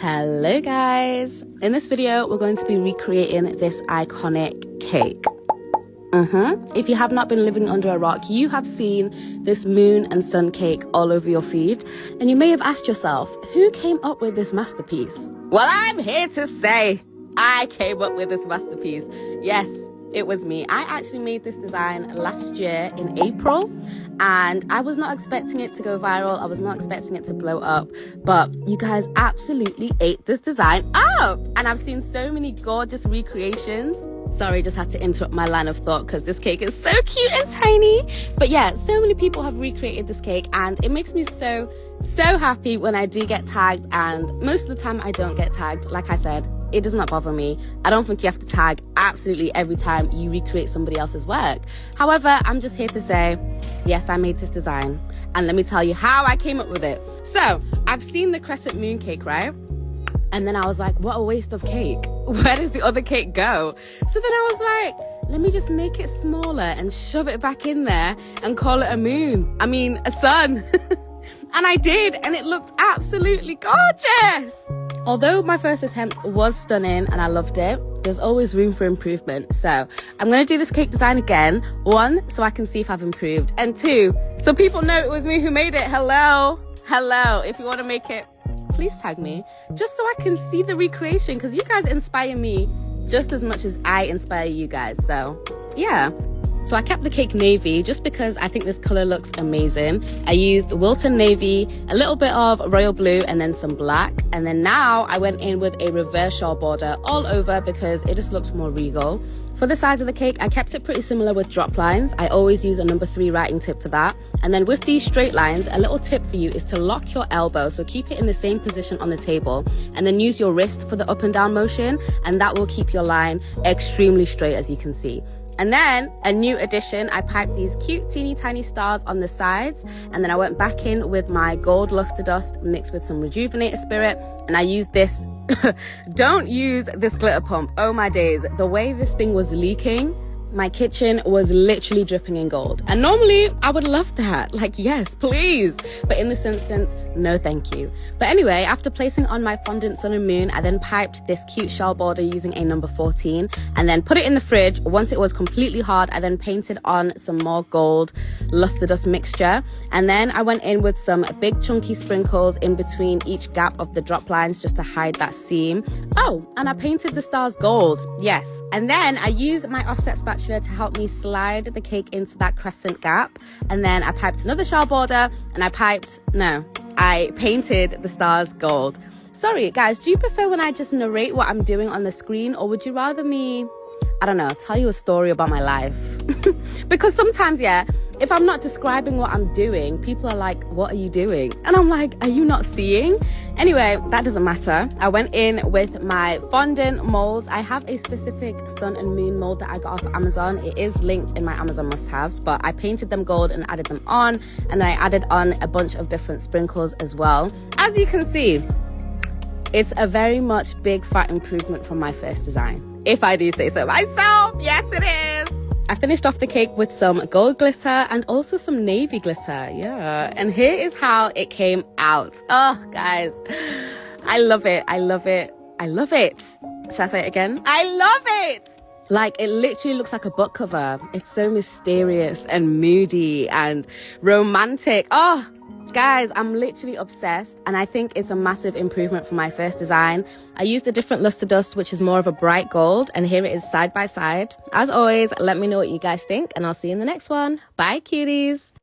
Hello guys, in this video we're going to be recreating this iconic cake. If you have not been living under a rock, you have seen this moon and sun cake all over your feed, and you may have asked yourself, who came up with this masterpiece? Well, I'm here to say I came up with this masterpiece. Yes, it was me. I actually made this design last year in April, and I was not expecting it to go viral. I was not expecting it to blow up, but you guys absolutely ate this design up, and I've seen so many gorgeous recreations. Sorry, just had to interrupt my line of thought because this cake is so cute and tiny. But yeah, so many people have recreated this cake, and it makes me so happy when I do get tagged, and most of the time I don't get tagged. Like I said, it does not bother me. I don't think you have to tag absolutely every time you recreate somebody else's work. However, I'm just here to say, yes, I made this design, and let me tell you how I came up with it. So I've seen the Crescent moon cake, right? And then I was like, what a waste of cake. Where does the other cake go? So then I was like, let me just make it smaller and shove it back in there and call it a moon. I mean, a sun. And I did, and it looked absolutely gorgeous. Although my first attempt was stunning and I loved it, there's always room for improvement. So I'm going to do this cake design again. One, so I can see if I've improved. And two, so people know it was me who made it. Hello. If you want to make it, please tag me, just so I can see the recreation, because you guys inspire me just as much as I inspire you guys. So yeah. So I kept the cake navy just because I think this color looks amazing. I used Wilton navy, a little bit of royal blue, and then some black. And then now I went in with a reverse shawl border all over because it just looked more regal. For the sides of the cake, I kept it pretty similar with drop lines. I always use a number 3 writing tip for that. And then with these straight lines, a little tip for you is to lock your elbow. So keep it in the same position on the table, and then use your wrist for the up and down motion. And that will keep your line extremely straight, as you can see. And then a new addition, I piped these cute teeny tiny stars on the sides, and then I went back in with my gold luster dust mixed with some rejuvenator spirit, and I used this. Don't use this glitter pump. Oh my days, the way this thing was leaking, my kitchen was literally dripping in gold. And normally I would love that, like, yes, please, but in this instance, no thank you. But anyway, after placing on my fondant sun and moon, I then piped this cute shawl border using a number 14, and then put it in the fridge. Once it was completely hard, I then painted on some more gold luster dust mixture, and then I went in with some big chunky sprinkles in between each gap of the drop lines just to hide that seam. Oh, and I painted the stars gold, yes. And then I used my offset spatula to help me slide the cake into that crescent gap, and then I piped another shawl border, and I painted the stars gold. Sorry guys, do you prefer when I just narrate what I'm doing on the screen, or would you rather me, I don't know, tell you a story about my life? Because sometimes, yeah, if I'm not describing what I'm doing, people are like, what are you doing? And I'm like, are you not seeing? Anyway, that doesn't matter. I went in with my fondant molds. I have a specific sun and moon mold that I got off Amazon. It is linked in my Amazon must-haves, but I painted them gold and added them on, and then I added on a bunch of different sprinkles as well. As you can see, it's a very much big fat improvement from my first design, if I do say so myself. Yes, it is. I finished off the cake with some gold glitter and also some navy glitter. Yeah, and here is how it came out. Oh guys, I love it. Should I say it again? I love it. Like, it literally looks like a book cover. It's so mysterious and moody and romantic. Oh guys, I'm literally obsessed, and I think it's a massive improvement from my first design. I used a different luster dust, which is more of a bright gold, and here it is side by side. As always, let me know what you guys think, and I'll see you in the next one. Bye cuties.